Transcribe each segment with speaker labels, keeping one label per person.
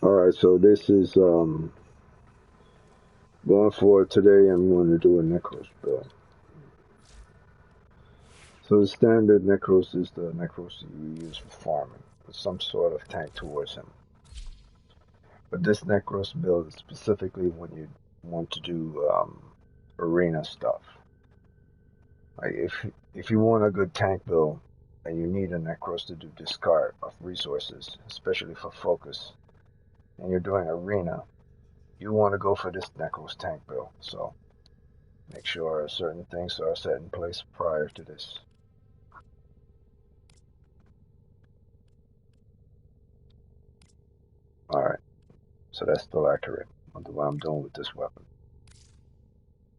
Speaker 1: Alright, so this is going forward today. I'm going to do a Nekros build. So the standard Nekros is the Nekros you use for farming, with some sort of tank towards him. But this Nekros build is specifically when you want to do arena stuff. Like if you want a good tank build and you need a Nekros to do discard of resources, especially for focus, and you're doing arena, you want to go for this Nekros tank build. So make sure certain things are set in place prior to this. Alright, so that's still accurate on what I'm doing with this weapon.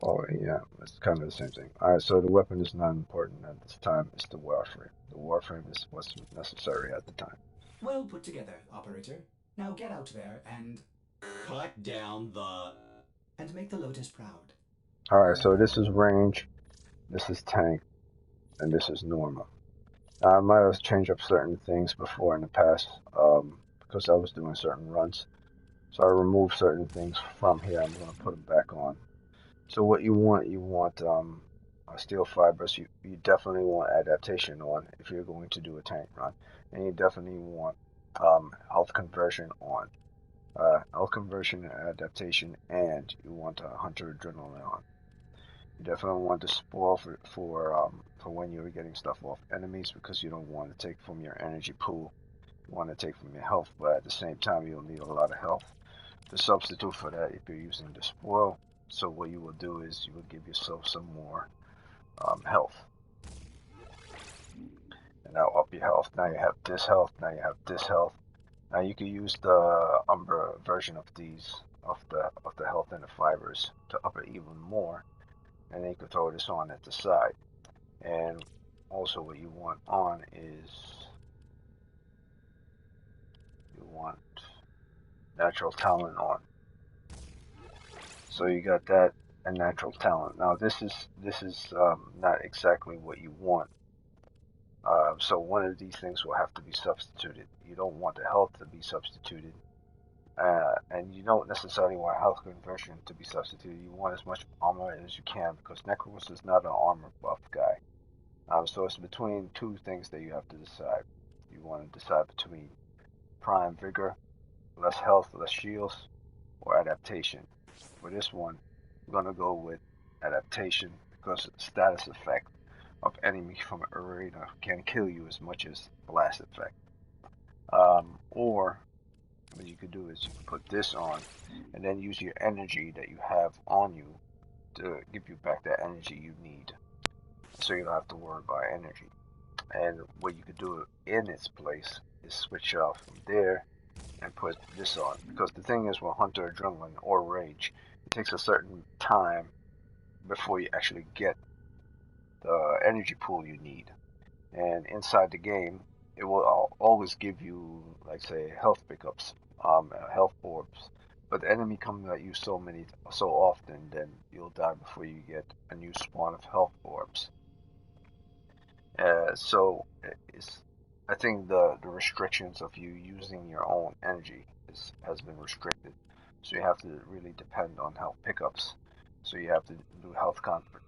Speaker 1: Oh yeah, it's kind of the same thing. Alright, so the weapon is not important at this time, it's the Warframe. The Warframe is what's necessary at the time.
Speaker 2: Well put together, operator. Now get out there and cut down the... and make the Lotus proud.
Speaker 1: Alright, so this is range, this is tank, and this is normal. I might have changed up certain things before in the past, because I was doing certain runs. So I removed certain things from here. I'm going to put them back on. So what you want steel fibers. You definitely want adaptation on if you're going to do a tank run, and you definitely want health conversion on. Health conversion and adaptation, and you want hunter adrenaline on. You definitely want to spoil for when you're getting stuff off enemies, because you don't want to take from your energy pool. You want to take from your health, but at the same time you'll need a lot of health to substitute for that if you're using the spoil. So what you will do is you will give yourself some more health, and now up your health. Now you have this health. Now you have this health. Now you can use the Umbra version of these of the health and the fibers to up it even more, and then you can throw this on at the side. And also what you want on is you want natural talent on. So you got that and natural talent. Now this is not exactly what you want. So one of these things will have to be substituted. You don't want the health to be substituted, and you don't necessarily want health conversion to be substituted. You want as much armor as you can, because Nekros is not an armor buff guy. So it's between two things that you have to decide. You want to decide between prime vigor, less health, less shields, or adaptation. For this one, we're gonna go with adaptation, because the status effect of enemy from an arena can kill you as much as blast effect. Or what you could do is you can put this on and then use your energy that you have on you to give you back that energy you need, so you don't have to worry about energy. And what you could do in its place is switch off from there and put this on, because the thing is with hunter adrenaline or rage, it takes a certain time before you actually get the energy pool you need. And inside the game, it will always give you, like say, health pickups, health orbs. But the enemy comes at you so often, then you'll die before you get a new spawn of health orbs. So it's, I think the restrictions of you using your own energy has been restricted. So you have to really depend on health pickups. So you have to do health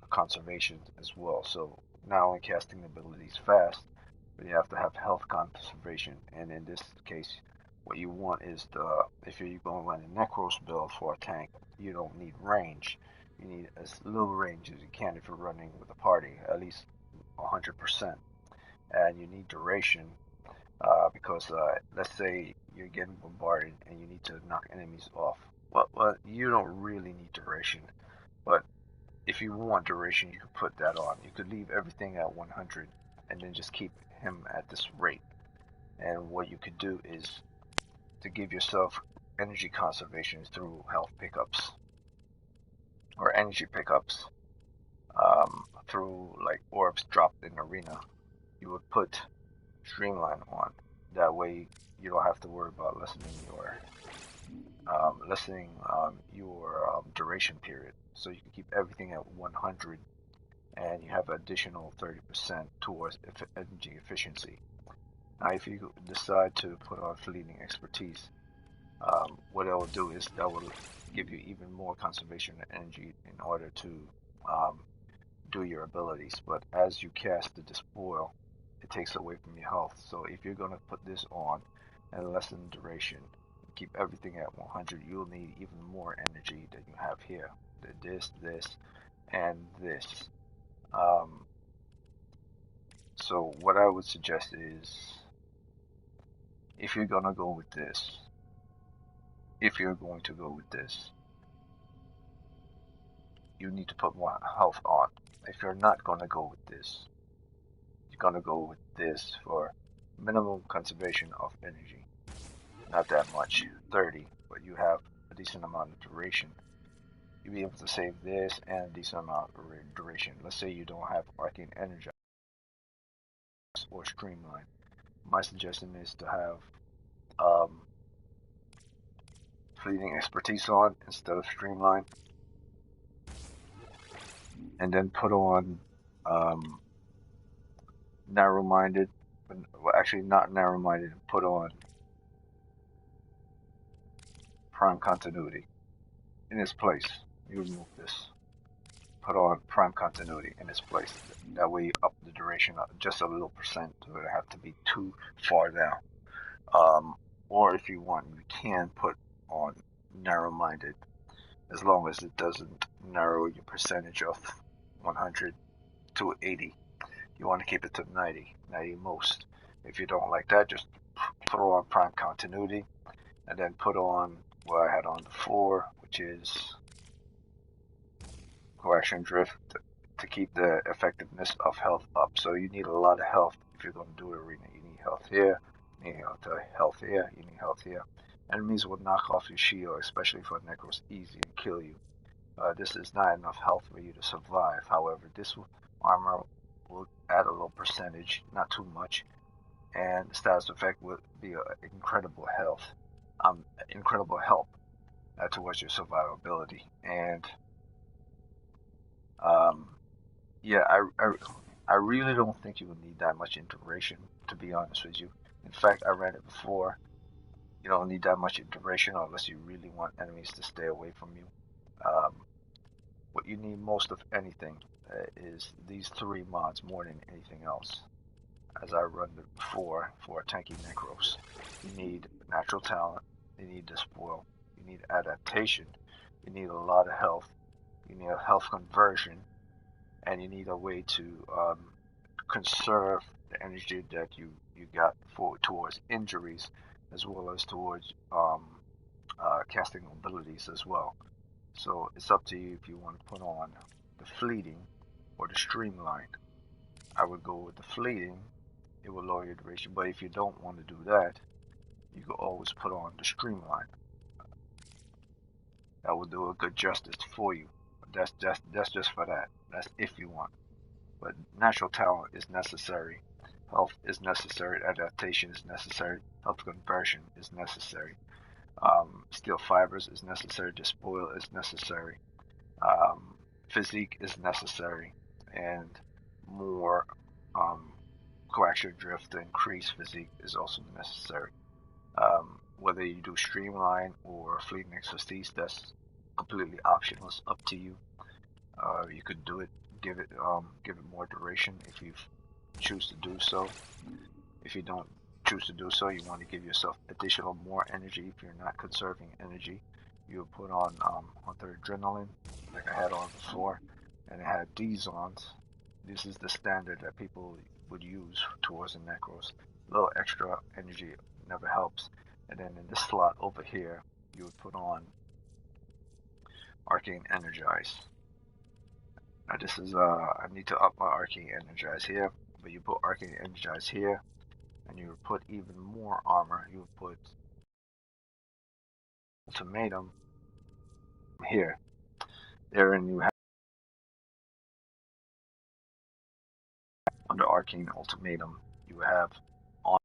Speaker 1: conservation as well. So not only casting abilities fast, but you have to have health conservation. And in this case, what you want is if you're going to run a Nekros build for a tank, you don't need range. You need as little range as you can if you're running with a party, at least 100%. And you need duration, because let's say you're getting bombarded and you need to knock enemies off. Well, you don't really need duration, but if you want duration, you could put that on. You could leave everything at 100 and then just keep him at this rate. And what you could do is to give yourself energy conservation through health pickups or energy pickups, through like orbs dropped in arena. You would put streamline on. That way you don't have to worry about lessening your duration period. So you can keep everything at 100, and you have additional 30% towards energy efficiency. Now, if you decide to put on fleeting expertise, What it will do is that will give you even more conservation energy in order to um, do your abilities. But as you cast the Despoil, it takes away from your health. So if you're going to put this on and lessen duration, keep everything at 100, you'll need even more energy than you have here. This, and this. Um, so what I would suggest is, if you're going to go with this, you need to put more health on. If you're not going to go with this, you're going to go with this for minimum conservation of energy. Not that much, 30, but you have a decent amount of duration. You'll be able to save this and a decent amount of duration. Let's say you don't have Arcane Energize or Streamline. My suggestion is to have um, Fleeting Expertise on instead of Streamline, and then put on Narrow-Minded. Well, actually, not Narrow-Minded. Put on Prime Continuity in its place. You remove this. Put on Prime Continuity in its place. That way you up the duration just a little percent. So it doesn't have to be too far down. Or if you want, you can put on Narrow-Minded, as long as it doesn't narrow your percentage of 100 to 80. You want to keep it to 90 most. If you don't like that, just throw on Prime Continuity, and then put on what I had on before, which is Coaction Drift, to keep the effectiveness of health up. So you need a lot of health if you're going to do arena. You need health here, you need health here, you need health here. Enemies will knock off your shield, especially for Nekros easy, and kill you. This is not enough health for you to survive. However, this armor will add a little percentage, not too much, and the status effect will be incredible incredible help towards your survivability. And yeah, I really don't think you will need that much duration, to be honest with you. In fact, I read it before. You don't need that much duration unless you really want enemies to stay away from you. Um, what you need most of anything is these three mods more than anything else. As I run it before for tanky Nekros, you need natural talent, you need Despoil, you need adaptation, you need a lot of health, you need a health conversion, and you need a way to conserve the energy that you got towards injuries, as well as towards casting abilities as well. So it's up to you if you want to put on the fleeting or the streamline. I would go with the fleeting. It will lower your duration, but if you don't want to do that, you can always put on the streamline. That will do a good justice for you. That's just for that. That's if you want. But natural talent is necessary. Health is necessary. Adaptation is necessary. Health conversion is necessary. Steel fibers is necessary. Despoil is necessary. Physique is necessary, and more coaxial drift to increase physique is also necessary. Whether you do streamline or fleeting expertise, that's completely optional. It's up to you. You could do it, give it more duration if you choose to do so. If you don't choose to do so, you want to give yourself additional more energy. If you're not conserving energy, you would put on Hunter Adrenaline, like I had on before, and it had these on. This is the standard that people would use towards the Nekros. A little extra energy never helps. And then in this slot over here, you would put on Arcane Energize. Now this is, I need to up my Arcane Energize here, but you put Arcane Energize here, and you would put even more armor. You would put Ultimatum here. Therein you have under Arcane Ultimatum, you have on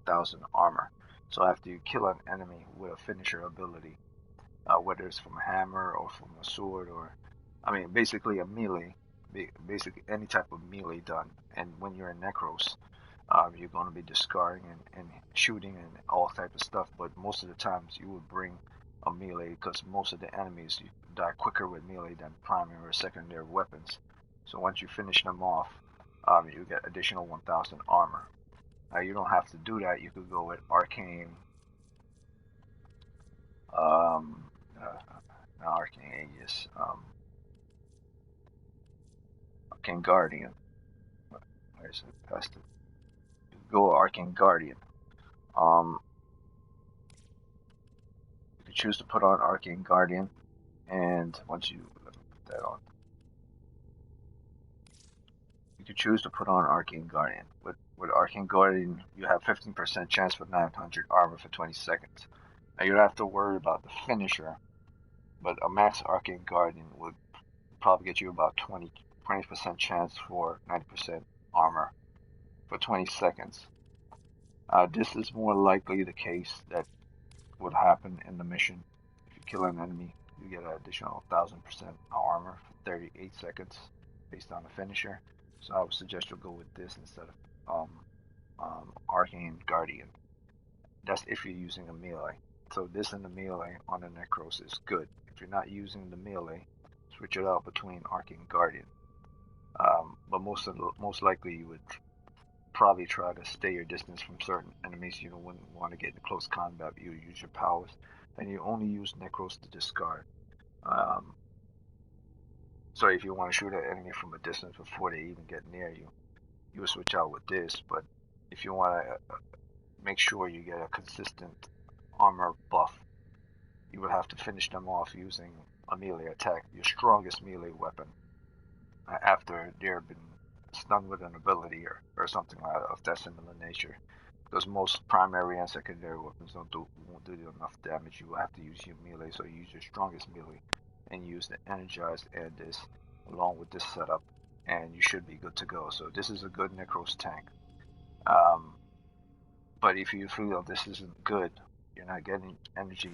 Speaker 1: 1000 armor. So after you kill an enemy with a finisher ability, whether it's from a hammer or from a sword, or I mean basically a melee, basically any type of melee done, and when you're in Nekros, You're going to be discarding and shooting and all type of stuff, but most of the times you would bring a melee because most of the enemies you die quicker with melee than primary or secondary weapons. So once you finish them off, you get additional 1000 armor. Now you don't have to do that. You could go with arcane, um, not arcane Aegis, arcane guardian. Where's it? Past it. Go arcane guardian. Um, you can choose to put on arcane guardian, and once you let me put that on, you can choose to put on arcane guardian. With arcane guardian, you have 15% chance for 900 armor for 20 seconds. Now you don't have to worry about the finisher, but a max arcane guardian would probably get you about 20% chance for 90% armor for 20 seconds. This is more likely the case that would happen in the mission. If you kill an enemy, you get an additional 1000% armor for 38 seconds based on the finisher. So I would suggest you go with this instead of Arcane Guardian. That's if you're using a melee. So this and the melee on the Nekros is good. If you're not using the melee, switch it out between Arcane Guardian. But most likely you would probably try to stay your distance from certain enemies. You wouldn't want to get in close combat. You use your powers, and you only use Nekros to discard. So if you want to shoot an enemy from a distance before they even get near you, you would switch out with this. But if you want to make sure you get a consistent armor buff, you would have to finish them off using a melee attack, your strongest melee weapon, after they've been stunned with an ability or something like that of that similar nature. Because most primary and secondary weapons won't do enough damage. You will have to use your melee, so you use your strongest melee and use the energized and this along with this setup, and you should be good to go. So this is a good Nekros tank. But if you feel this isn't good, you're not getting energy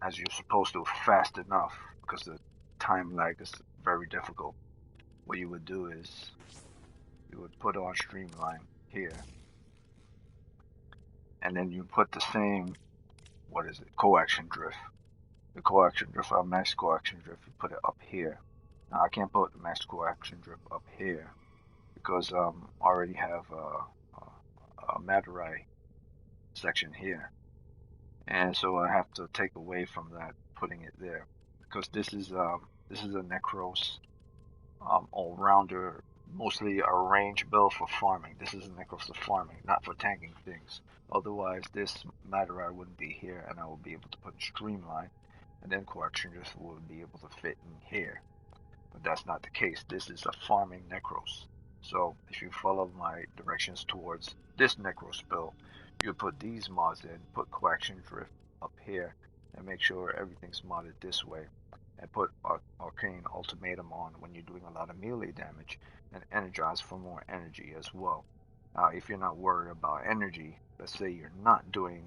Speaker 1: as you're supposed to fast enough because the time lag is very difficult. What you would do is you would put on Streamline here, and then you put the same, coaction drift. The coaction drift, our max coaction drift, you put it up here. Now I can't put the max coaction drift up here because I already have a Madurai section here, and so I have to take away from that, putting it there, because this is a Nekros all-rounder, mostly a range build for farming. This is a Nekros for farming, not for tanking things. Otherwise, this Madurai wouldn't be here, and I would be able to put Streamline, and then Coaction just would be able to fit in here. But that's not the case. This is a farming Nekros. So if you follow my directions towards this Nekros build, you put these mods in, put Coaction Drift up here, and make sure everything's modded this way. And put Arcane Ultimatum on when you're doing a lot of melee damage, and energize for more energy as well. If you're not worried about energy, let's say you're not doing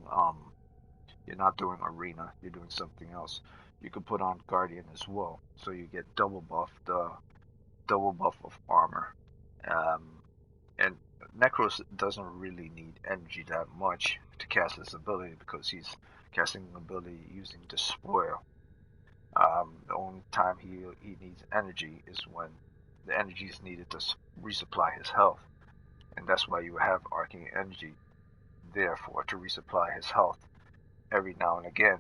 Speaker 1: arena, you're doing something else, you could put on Guardian as well, so you get double buff of armor. And Nekros doesn't really need energy that much to cast his ability because he's casting an ability using the spoil. The only time he needs energy is when the energy is needed to resupply his health, and that's why you have arcane energy there to resupply his health every now and again,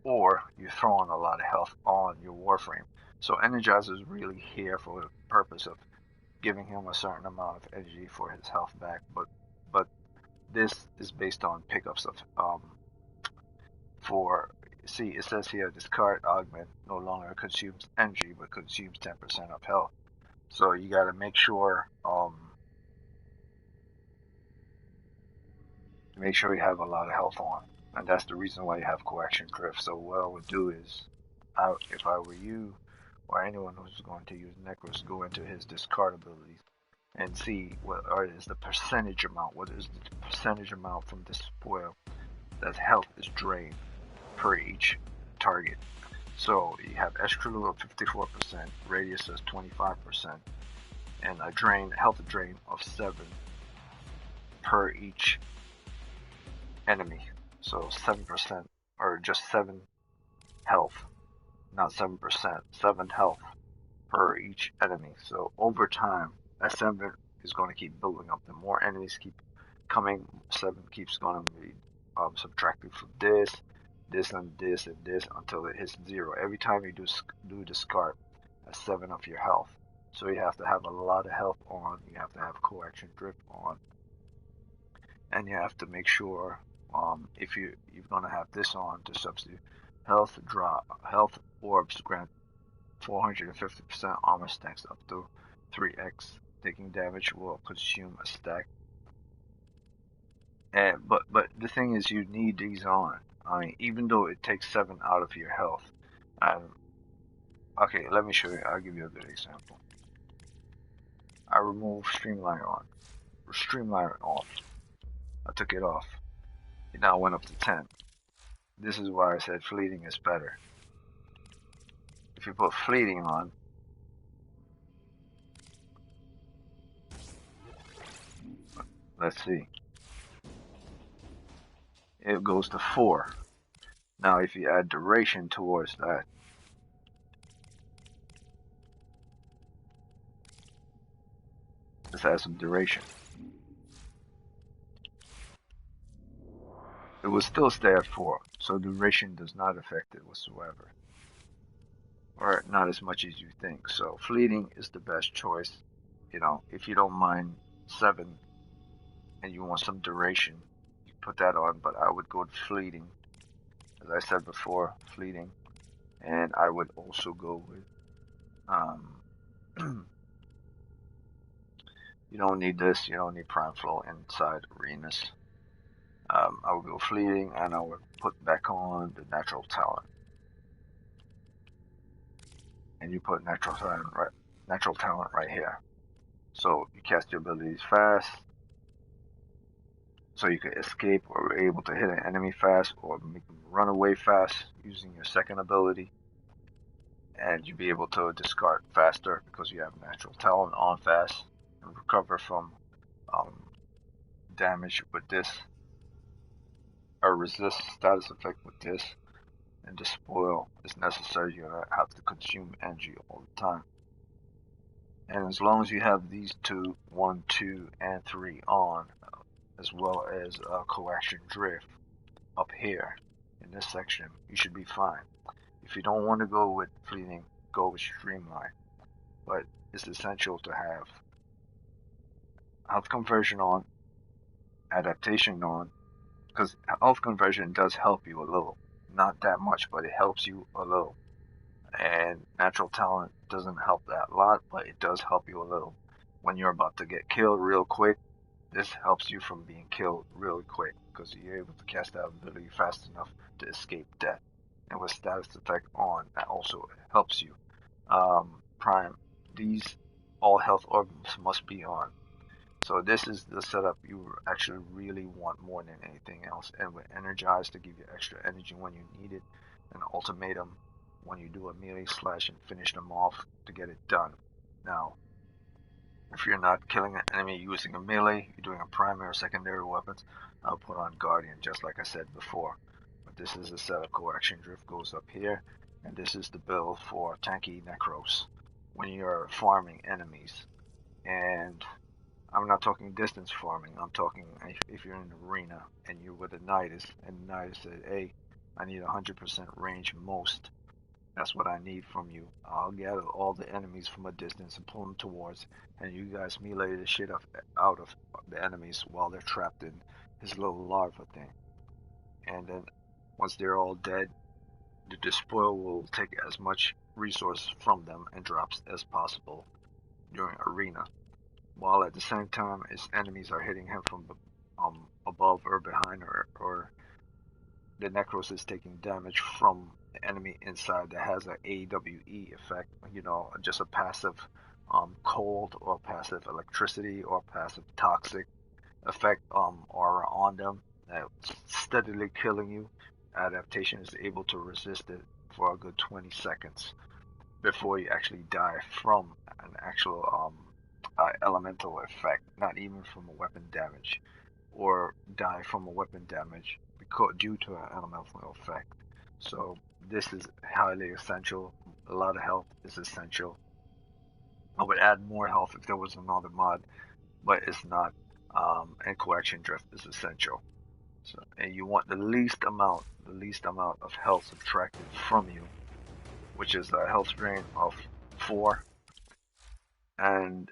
Speaker 1: or you're throwing a lot of health on your Warframe. So Energizer is really here for the purpose of giving him a certain amount of energy for his health back, but this is based on pickups of see, it says here discard augment no longer consumes energy but consumes 10% of health. So you got to make sure you have a lot of health on, and that's the reason why you have coaction drift. So what I would do is, if I were you or anyone who's going to use Nekros, go into his discard abilities and see what is the percentage amount. What is the percentage amount from this spoil that health is drained per each target? So you have extra loot of 54%, radius is 25%, and a health drain of 7 per each enemy. So 7%, or just 7 health, not 7%, 7 health per each enemy. So over time, that 7 is going to keep building up. The more enemies keep coming, 7 keeps going to be subtracted from this, and this, and this until it hits 0. Every time you do discard, that's 7 of your health. So you have to have a lot of health on. You have to have coaction drift on, and you have to make sure if you're going to have this on to substitute health orbs grant 450% armor stacks up to 3x. Taking damage will consume a stack. And but the thing is, you need these on. I mean, even though it takes 7 out of your health. Okay, let me show you. I'll give you a good example. I removed Streamline off. I took it off. It now went up to 10. This is why I said fleeting is better. If you put fleeting on, let's see, it goes to 4. Now if you add duration towards that, let's add some duration. It will still stay at 4, so duration does not affect it whatsoever. Or not as much as you think. So fleeting is the best choice. You know, if you don't mind 7 and you want some duration, you put that on, but I would go to fleeting. As I said before, fleeting. And I would also go with you don't need this, you don't need prime flow inside arenas. I would go fleeting, and I would put back on the natural talent. And you put natural talent right here. So you cast your abilities fast, so you can escape or be able to hit an enemy fast or make them run away fast using your second ability. And you'll be able to discard faster because you have natural talent on fast and recover from damage with this, or resist status effect with this. And the spoil is necessary. You have to consume energy all the time. And as long as you have these 2, 1, 2, and 3 on, as well as coaction drift up here in this section, you should be fine. If you don't want to go with fleeting, go with streamline. But it's essential to have health conversion on, adaptation on, because health conversion does help you a little. Not that much, but it helps you a little. And natural talent doesn't help that a lot, but it does help you a little. When you're about to get killed real quick, this helps you from being killed really quick, because you're able to cast that ability fast enough to escape death. And with status effect on, that also helps you. Prime, these all health orbs must be on. So this is the setup you actually really want more than anything else. And with Energize to give you extra energy when you need it, and Ultimatum when you do a melee slash and finish them off to get it done. Now, if you're not killing an enemy using a melee, you're doing a primary or secondary weapons, I'll put on Guardian just like I said before. But this is a setup. Coaction drift goes up here, and this is the build for tanky Nekros when you're farming enemies. And I'm not talking distance farming. I'm talking if you're in an arena and you're with a Nidus, and Nidus said, hey, I need 100% range most. That's what I need from you. I'll gather all the enemies from a distance and pull them towards, and you guys melee the shit out of the enemies while they're trapped in his little larva thing. And then once they're all dead, the despoil will take as much resource from them and drops as possible during arena, while at the same time his enemies are hitting him from above or behind, or the Nekros is taking damage from the enemy inside that has an AWE effect, you know, just a passive cold or passive electricity or passive toxic effect aura on them that's steadily killing you. Adaptation is able to resist it for a good 20 seconds before you actually die from an actual elemental effect, not even from a weapon damage, or die from a weapon damage because due to an elemental effect. So this is highly essential. A lot of health is essential. I would add more health if there was another mod, but it's not. And coaction drift is essential. So, and you want the least amount of health subtracted from you, which is a health drain of 4. And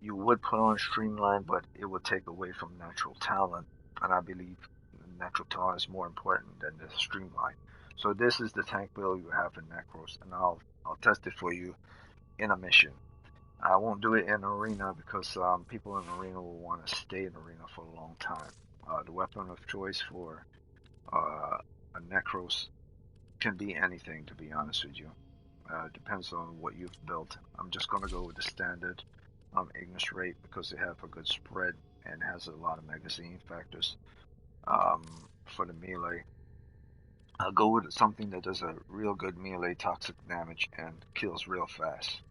Speaker 1: you would put on streamline, but it would take away from natural talent, and I believe natural talent is more important than the streamline. So this is the tank build you have in Nekros, and I'll test it for you in a mission. I won't do it in arena because people in arena will want to stay in arena for a long time. The weapon of choice for a Nekros can be anything, to be honest with you. Depends on what you've built. I'm just gonna go with the standard Ignis rate because they have a good spread and has a lot of magazine factors. For the melee, I'll go with something that does a real good melee toxic damage and kills real fast.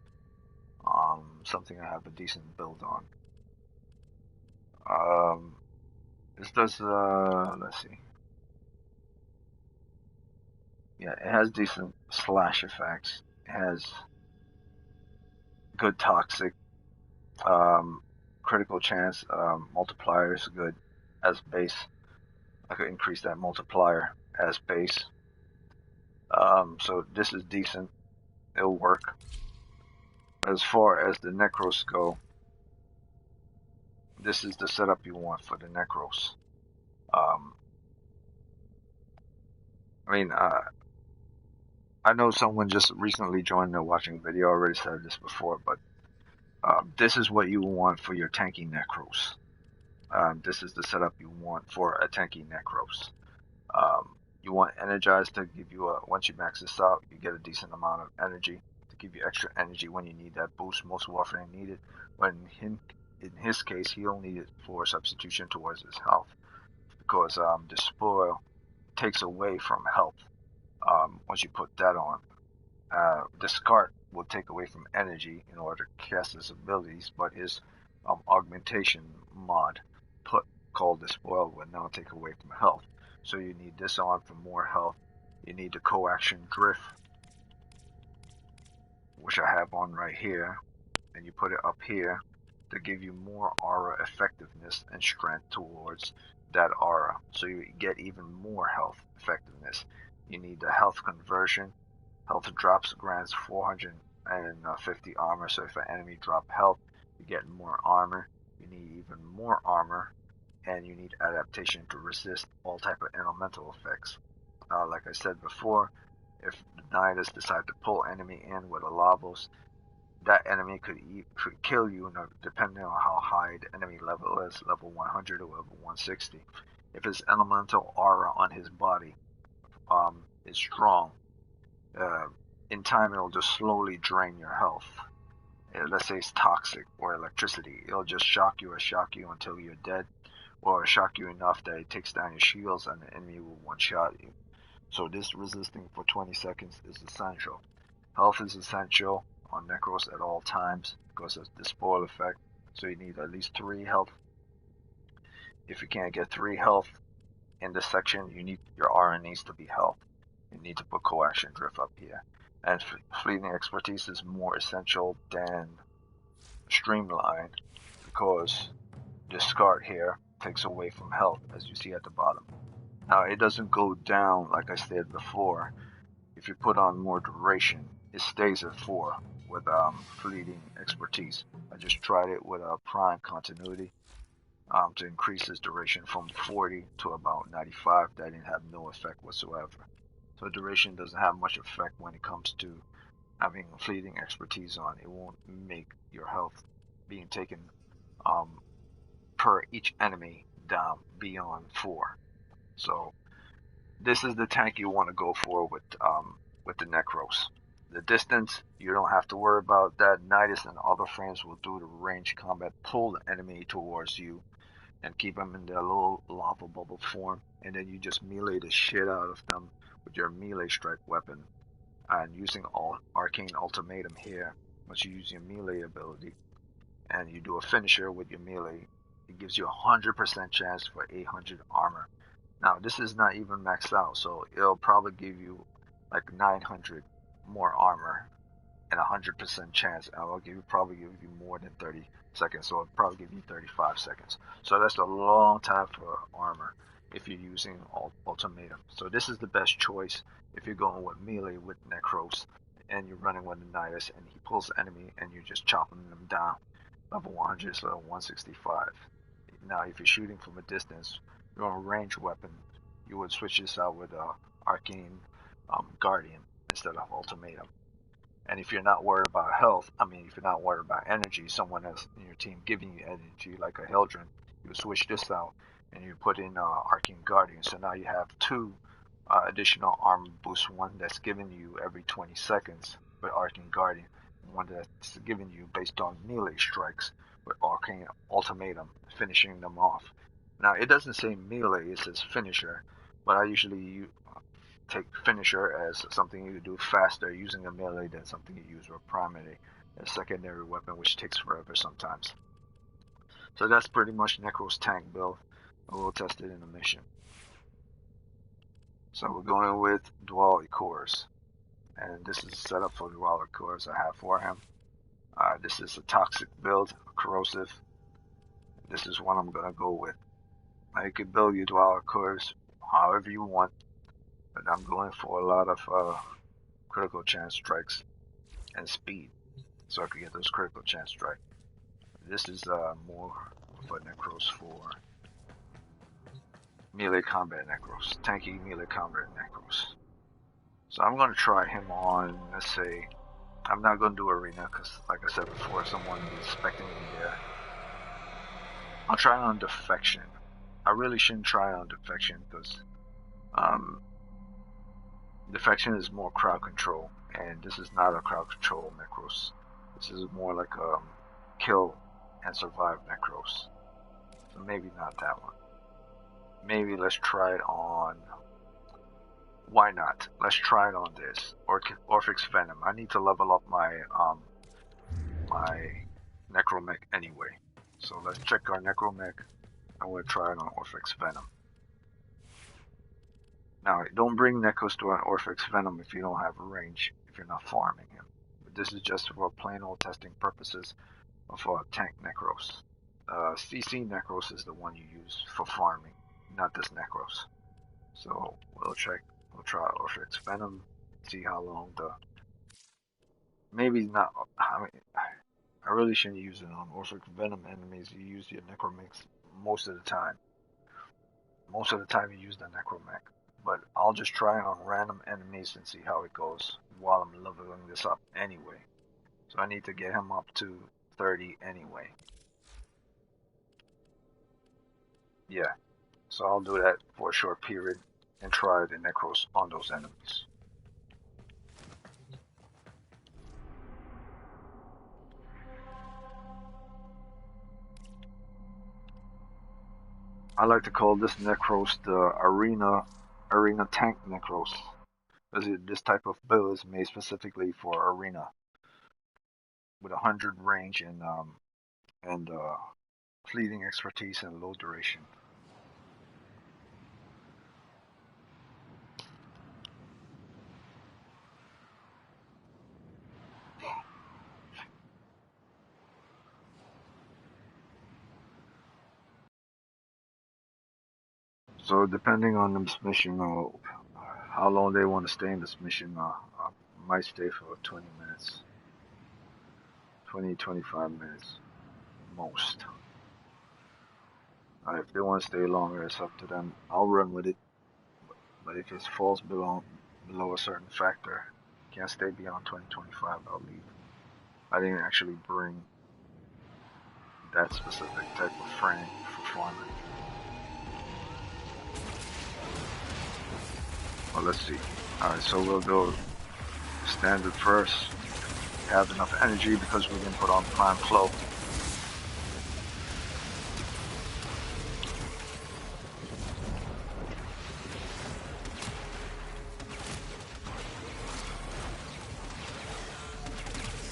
Speaker 1: Something I have a decent build on. This does, let's see. Yeah, it has decent slash effects. It has good toxic, critical chance, multiplier is good as base. I could increase that multiplier as base. So this is decent. It'll work. As far as the Nekros go, this is the setup you want for the Nekros. I mean, I know someone just recently joined the watching video. I already said this before, but this is what you want for your tanky Nekros. This is the setup you want for a tanky Nekros. You want Energize to give you once you max this out, you get a decent amount of energy to give you extra energy when you need that boost. Most Warframe need it, but in his case, he'll need it for substitution towards his health because the spoil takes away from health once you put that on. Discard will take away from energy in order to cast his abilities, but his augmentation mod called the spoil will now take away from health. So you need this on for more health. You need the coaction drift, which I have on right here, and you put it up here to give you more aura effectiveness and strength towards that aura, so you get even more health effectiveness. You need the health conversion. Health drops grants 450 armor, so if an enemy drop health, you get more armor. You need even more armor, and you need adaptation to resist all type of elemental effects. Like I said before, if the Nidus decide to pull enemy in with a Lavos, that enemy could kill you depending on how high the enemy level is, level 100 or level 160. If his elemental aura on his body is strong, in time it'll just slowly drain your health. Let's say it's toxic or electricity, it'll just shock you until you're dead, or shock you enough that it takes down your shields and the enemy will one-shot you. So this resisting for 20 seconds is essential. Health is essential on Nekros at all times because of the spoil effect, so you need at least 3 health. If you can't get 3 health in this section, your aura needs to be health. You need to put coaction drift up here. And fleeting expertise is more essential than streamline because discard here takes away from health, as you see at the bottom. Now it doesn't go down like I said before. If you put on more duration, it stays at 4 with fleeting expertise. I just tried it with a prime continuity to increase its duration from 40 to about 95. That didn't have no effect whatsoever. So duration doesn't have much effect when it comes to having fleeting expertise on. It won't make your health being taken per each enemy down beyond 4. So this is the tank you want to go for with the Nekros. The distance, you don't have to worry about that. Nidus and other frames will do the range combat, pull the enemy towards you and keep them in their little lava bubble form, and then you just melee the shit out of them with your melee strike weapon. And using all arcane ultimatum here, once you use your melee ability, and you do a finisher with your melee, it gives you 100% chance for 800 armor. Now this is not even maxed out, so it'll probably give you like 900 more armor and 100% chance. I'll probably give you more than 30 seconds, so I'll probably give you 35 seconds. So that's a long time for armor if you're using ultimatum. So this is the best choice if you're going with melee with Nekros and you're running with the Nidus and he pulls the enemy and you're just chopping them down. Level 100 so 165. Now if you're shooting from a distance, you're on a ranged weapon, you would switch this out with Arcane Guardian instead of ultimatum. And if you're not worried about health, if you're not worried about energy, someone else in your team giving you energy, like a Heldren, you switch this out and you put in Arcane Guardian. So now you have two additional armor boosts, one that's given you every 20 seconds with Arcane Guardian, and one that's given you based on melee strikes with Arcane Ultimatum, finishing them off. Now it doesn't say melee, it says finisher, but I usually take finisher as something you do faster using a melee than something you use with primary, a secondary weapon, which takes forever sometimes. So that's pretty much Nekros tank build, and we'll test it in a mission. So we're going with Duality Cores, and this is set up for Duality Cores I have for him. This is a toxic build, corrosive. This is one I'm gonna go with. Now you can build your Duality Cores however you want, but I'm going for a lot of critical chance strikes and speed, so I can get those critical chance strikes. This is more for Nekros for melee combat Nekros, tanky melee combat Nekros. So I'm going to try him on, let's say, I'm not going to do arena because, like I said before, someone is expecting me there. I'll try on defection. I really shouldn't try on defection because defection is more crowd control, and this is not a crowd control Nekros. This is more like a kill and survive Nekros. So maybe not that one. Maybe let's try it on. Why not? Let's try it on this. Orphix Venom. I need to level up my my Necromech anyway. So let's check our Necromech. I'm gonna try it on Orphix Venom. Now, don't bring Nekros to an Orphix Venom if you don't have a range, if you're not farming him. But this is just for plain old testing purposes of tank Nekros. CC Nekros is the one you use for farming, not this Nekros. So we'll try Orphix Venom, see how long maybe not, I really shouldn't use it on Orphix Venom enemies. You use your Necromechs most of the time. Most of the time you use the Necromech. But I'll just try it on random enemies and see how it goes while I'm leveling this up anyway. So I need to get him up to 30 anyway. Yeah, so I'll do that for a short period and try the Nekros on those enemies. I like to call this Nekros the arena tank Nekros, because this type of build is made specifically for arena, with 100 range and fleeting expertise and low duration. So depending on this mission, how long they want to stay in this mission, I might stay for 20 minutes. 20-25 minutes, most. If they want to stay longer, it's up to them. I'll run with it. But if it falls below a certain factor, can't stay beyond 20-25, I'll leave. I didn't actually bring that specific type of frame for farming. Well, let's see. Alright, so we'll go standard first. Have enough energy because we didn't put on prime flow.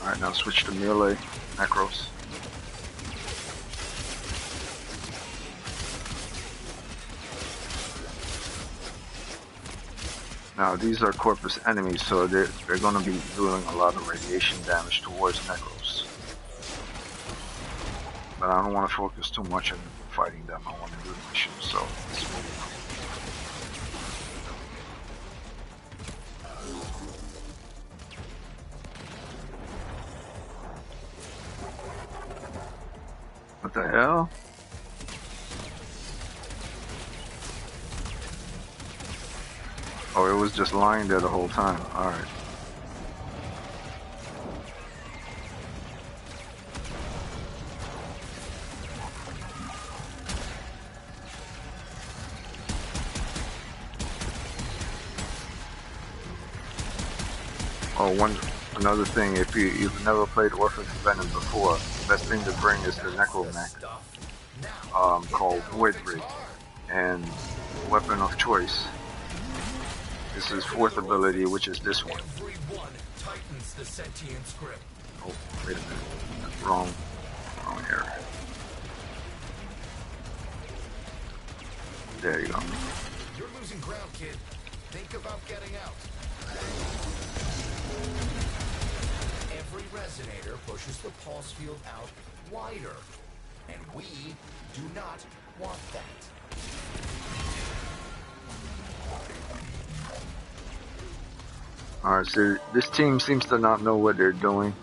Speaker 1: Alright, now switch to melee Nekros. Now these are corpus enemies, so they're going to be doing a lot of radiation damage towards Nekros. But I don't want to focus too much on fighting them. I want to do the mission, so let's move. What the hell? Oh, it was just lying there the whole time. Alright. Oh, another thing, if you've never played Warframe Venom before, the best thing to bring is the Necromech, called Void Rig, and weapon of choice. This is fourth ability, which is this one. Oh, wait a minute. Wrong area. There you go.
Speaker 3: You're losing ground, kid. Think about getting out. Every resonator pushes the pulse field out wider, and we do not want that.
Speaker 1: Alright, so this team seems to not know what they're doing.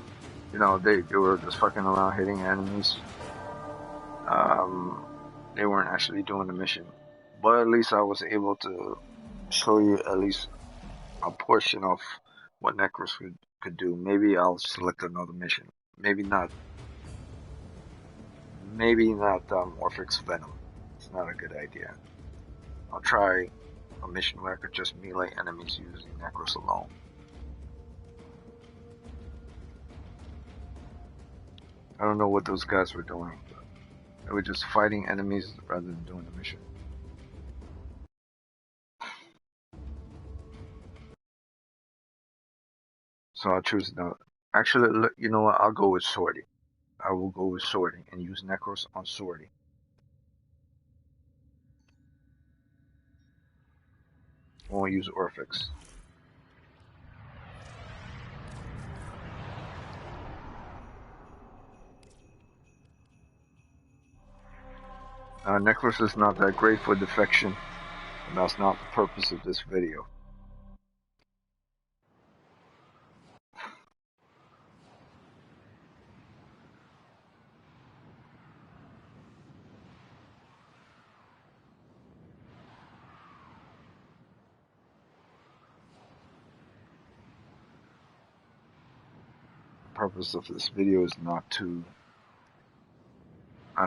Speaker 1: You know, they were just fucking around hitting enemies. They weren't actually doing the mission. But at least I was able to show you at least a portion of what Nekros could do. Maybe I'll select another mission. Maybe not. Maybe not Orphix Venom. It's not a good idea. I'll try a mission where I could just melee enemies using Nekros alone. I don't know what those guys were doing. They were just fighting enemies rather than doing the mission. So I'll choose another. Actually, you know what? I'll go with Sorting. I will go with Sorting and use Nekros on Sorting. I won't use Orphix. Nekros is not that great for defection, and that's not the purpose of this video. The purpose of this video is not to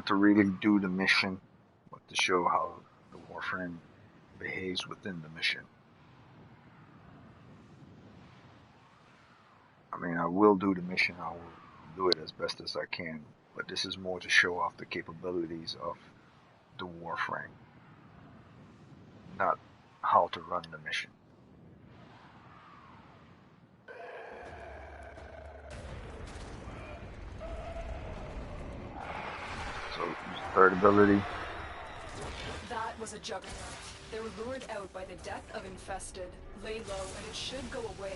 Speaker 1: really do the mission, but to show how the Warframe behaves within the mission. I mean, I will do the mission, I will do it as best as I can, but this is more to show off the capabilities of the Warframe, not how to run the mission. So, third ability.
Speaker 4: That was a juggernaut. They were lured out by the death of infested. Lay low and it should go away.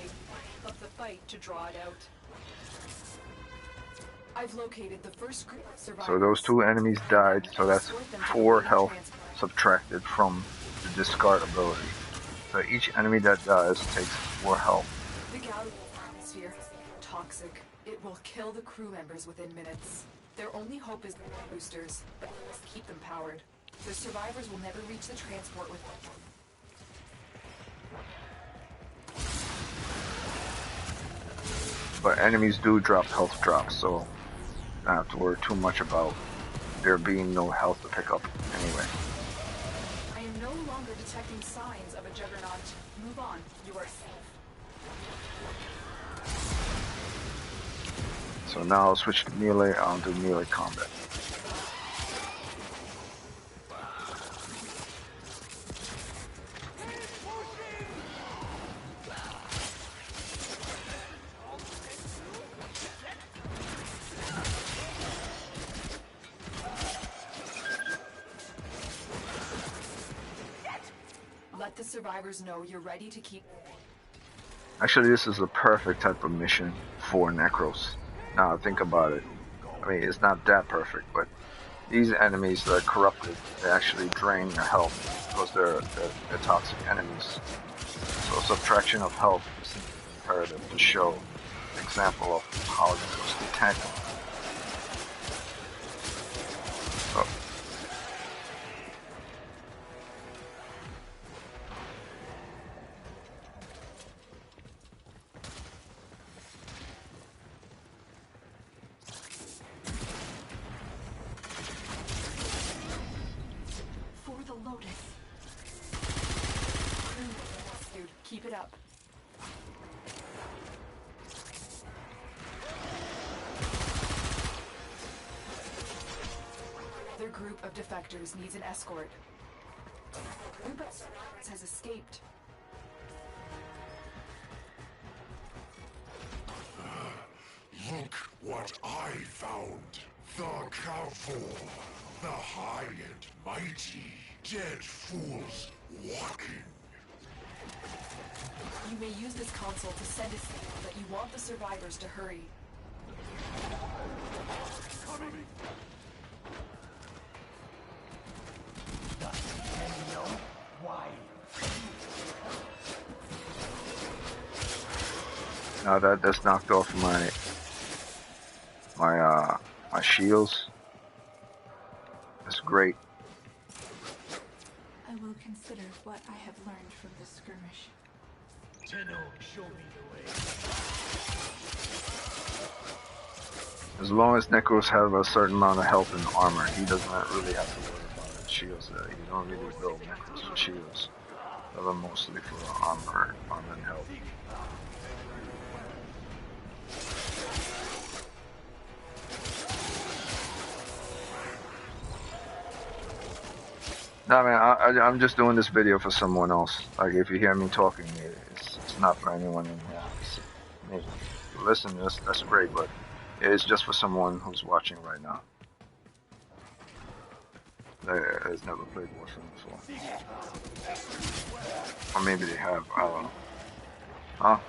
Speaker 4: Of the fight to draw it out. I've located the first group of survivors.
Speaker 1: So those two enemies died, so that's 4 health subtracted from the discard ability. So each enemy that dies takes 4 health.
Speaker 4: The Galwolf atmosphere. Toxic. It will kill the crew members within minutes. Their only hope is boosters, but we must keep them powered. The survivors will never reach the transport with them.
Speaker 1: But enemies do drop health drops, so you don't have to worry too much about there being no health to pick up anyway.
Speaker 4: I am no longer detecting signs of a juggernaut. Move on. You are safe.
Speaker 1: So now I'll switch to melee. I'll do melee combat.
Speaker 4: Let the survivors know you're ready to keep...
Speaker 1: Actually, this is a perfect type of mission for Nekros. Now, think about it. I mean, it's not that perfect, but these enemies that are corrupted, they actually drain your health because they're toxic enemies. So subtraction of health is imperative to show an example of how you're supposed to tank them. So,
Speaker 4: For the Lotus. Dude, keep it up. Their group of defectors needs an escort. Group of survivors has escaped.
Speaker 5: Look what I found. The Cavor. The high and mighty. Dead fools walking.
Speaker 4: You may use this console to send a signal that you want the survivors to hurry.
Speaker 5: Coming.
Speaker 1: now that's knocked off my shields. That's great.
Speaker 6: I will consider what I have learned from this skirmish.
Speaker 5: Show me the way.
Speaker 1: As long as Nekros have a certain amount of health and armor, he doesn't really have to worry about his shields. You don't really build Nekros for shields. They're mostly for armor and health. No, man, I'm just doing this video for someone else. Like, if you hear me talking, it's not for anyone in here. Maybe you listen, that's great, but it's just for someone who's watching right now. That has never played Warframe before. Or maybe they have, I don't know. Huh?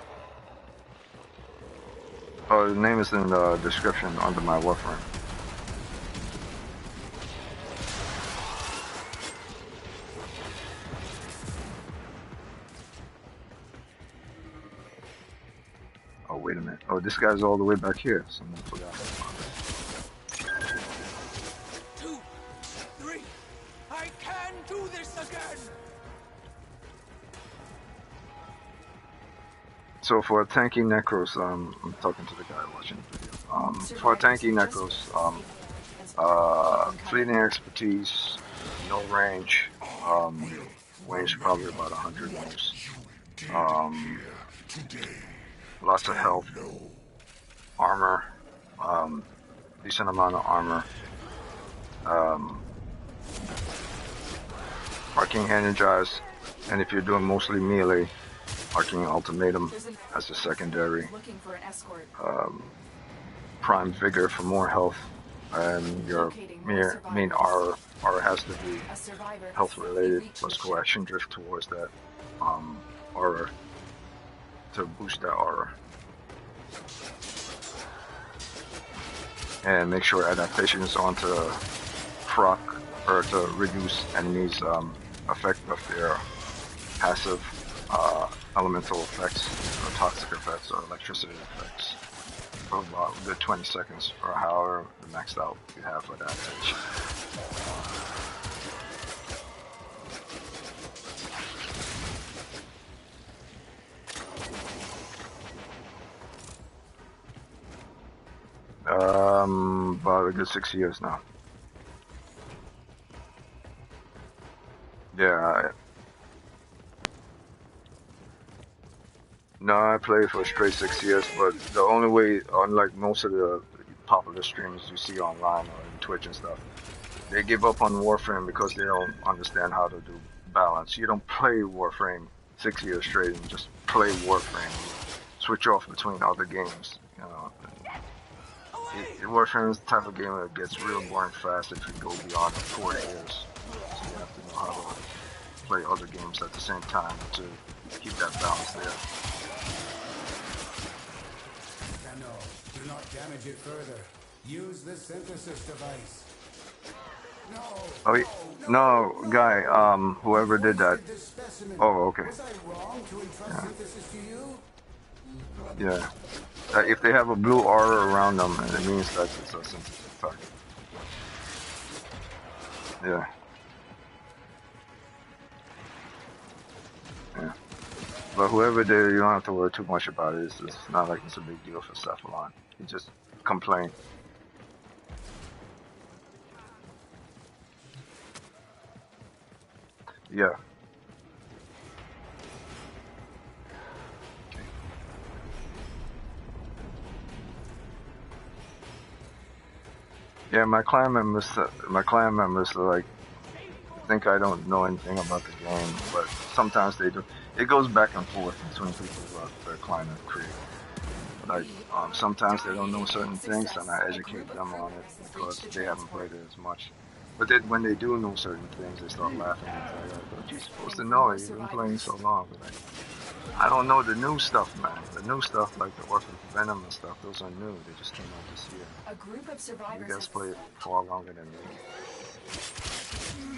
Speaker 1: Oh, the name is in the description under my Warframe. Oh, wait a minute. Oh, this guy's all the way back here. Someone forgot.
Speaker 7: 2, 3, I can do this again!
Speaker 1: So for a tanky Nekros, I'm talking to the guy watching the video. For a tanky Nekros, fleeting expertise, no range, range probably about 100 moves. Lots of health, armor, decent amount of armor, arcane energize, and if you're doing mostly melee, arcane ultimatum as a secondary, prime vigor for more health, and your main aura has to be health related plus coaction drift towards that aura to boost that aura. And make sure adaptation is on to proc or to reduce enemies' effect of their passive elemental effects or toxic effects or electricity effects for about a good 20 seconds or however maxed out you have for adaptation. About a good 6 years now. Yeah. No, I played for a straight 6 years, but the only way, unlike most of the popular streamers you see online or in Twitch and stuff, they give up on Warframe because they don't understand how to do balance. You don't play Warframe 6 years straight and just play Warframe. Switch off between other games, you know. Warframe is the type of game that gets real boring fast if you go beyond 4 years. So you have to know how to play other games at the same time to keep that balance there.
Speaker 8: No, do not damage it further. Use the synthesis device. No.
Speaker 1: Oh, no, guy. Whoever did that. Oh, okay.
Speaker 8: Was I wrong to entrust synthesis to you?
Speaker 1: Yeah. If they have a blue aura around them, it means that it's a synthesis effect. Yeah. Yeah. But whoever did it, you don't have to worry too much about it. It's not like it's a big deal for Cephalon. He just complained. Yeah. Yeah, my clan members like think I don't know anything about the game, but sometimes they do. It goes back and forth between people who are their clan and create. Like sometimes they don't know certain things, and I educate them on it because they haven't played it as much. But then when they do know certain things, they start laughing and say, "Oh, but you're supposed to know it. You've been playing so long." But like, I don't know the new stuff, man. The new stuff, like the Orphan Venom and stuff, those are new. They just came out this year.
Speaker 4: A group of survivors.
Speaker 1: You guys play it far longer than me.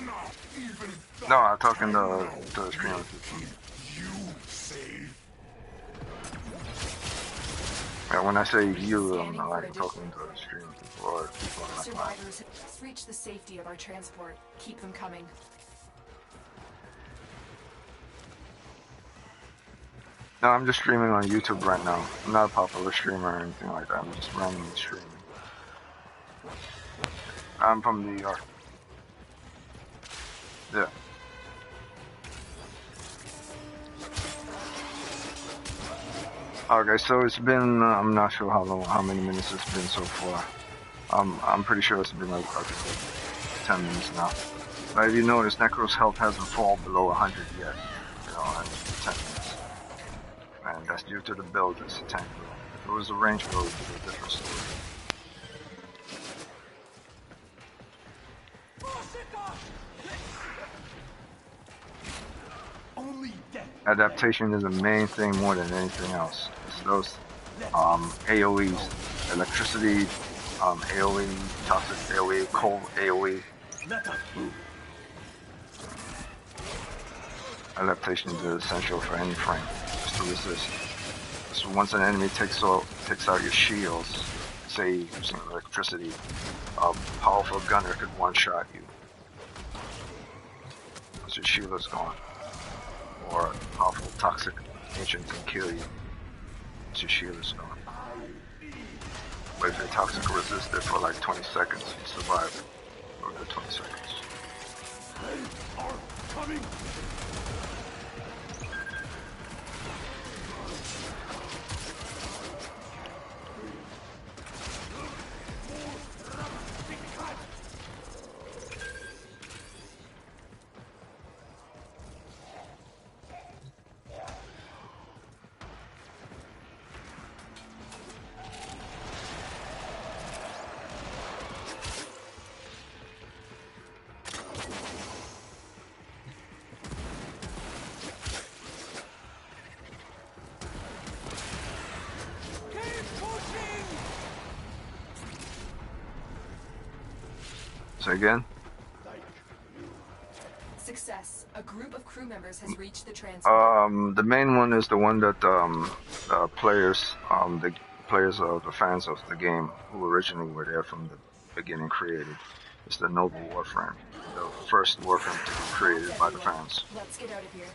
Speaker 5: Not even
Speaker 1: No, I'm talking to the streamers.
Speaker 5: you save.
Speaker 1: And when I say you, I'm not like talking to the streamers or people on my clan.
Speaker 4: Survivors have reached the safety of our transport. Keep them coming.
Speaker 1: No, I'm just streaming on YouTube right now. I'm not a popular streamer or anything like that. I'm just randomly streaming. I'm from New York. Yeah. Okay, so it's been, I'm not sure how many minutes it's been so far. I'm pretty sure it's been like 10 minutes now. But if you notice, Nekros' health hasn't fallen below 100 yet. You know, and 10 minutes. And that's due to the build, it's a tank build. If it was a range build, it would be a different story. Adaptation is the main thing more than anything else. It's those AoEs, electricity, AoE, toxic AoE, cold AoE. Adaptation is essential for any frame, just to resist. So once an enemy takes out your shields, say using electricity, a powerful gunner could one-shot you. Once your shield is gone. Or a powerful toxic agent can kill you once your shield is gone. But if you're toxic resistant for like 20 seconds, you survive for the 20 seconds.
Speaker 5: They are coming.
Speaker 1: Say again?
Speaker 4: Success. A group of crew members has reached the transport.
Speaker 1: The main one is the one that the players of the fans of the game who originally were there from the beginning created. It's the Noble Warframe, the first Warframe to be created by the fans.
Speaker 4: Let's get out of here.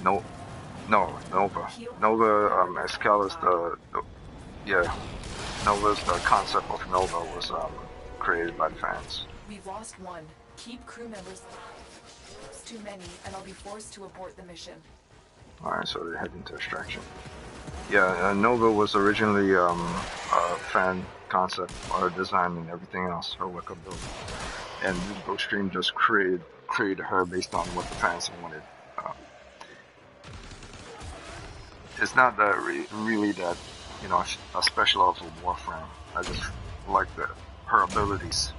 Speaker 1: Nova. Nova, Escal is Nova's the concept of Nova was created by the fans.
Speaker 4: We've lost one. Keep crew members. It's too many, and I'll be forced to abort the mission.
Speaker 1: Alright, so they're heading to extraction. Yeah, Nova was originally a fan concept, or design and everything else, her wake-up build. And Ghost just created her based on what the fans wanted. It's not that really that, you know, a special of a Warframe. I just like her abilities.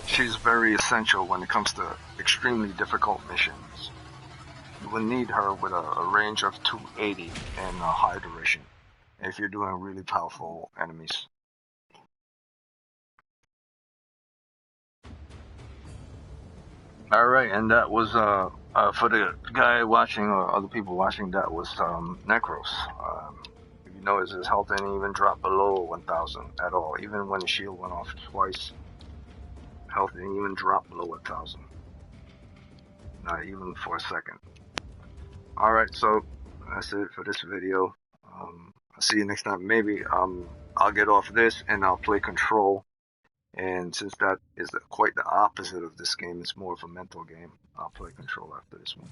Speaker 1: She's very essential when it comes to extremely difficult missions. You will need her with a range of 280 and a high duration if you're doing really powerful enemies. Alright, and that was for the guy watching or other people watching, that was Nekros. If you notice, his health didn't even drop below 1000 at all. Even when the shield went off twice, health didn't even drop below 1000. Not even for a second. Alright, so that's it for this video. I'll see you next time. Maybe I'll get off this and I'll play Control. And since that is quite the opposite of this game, it's more of a mental game, I'll play Control after this one.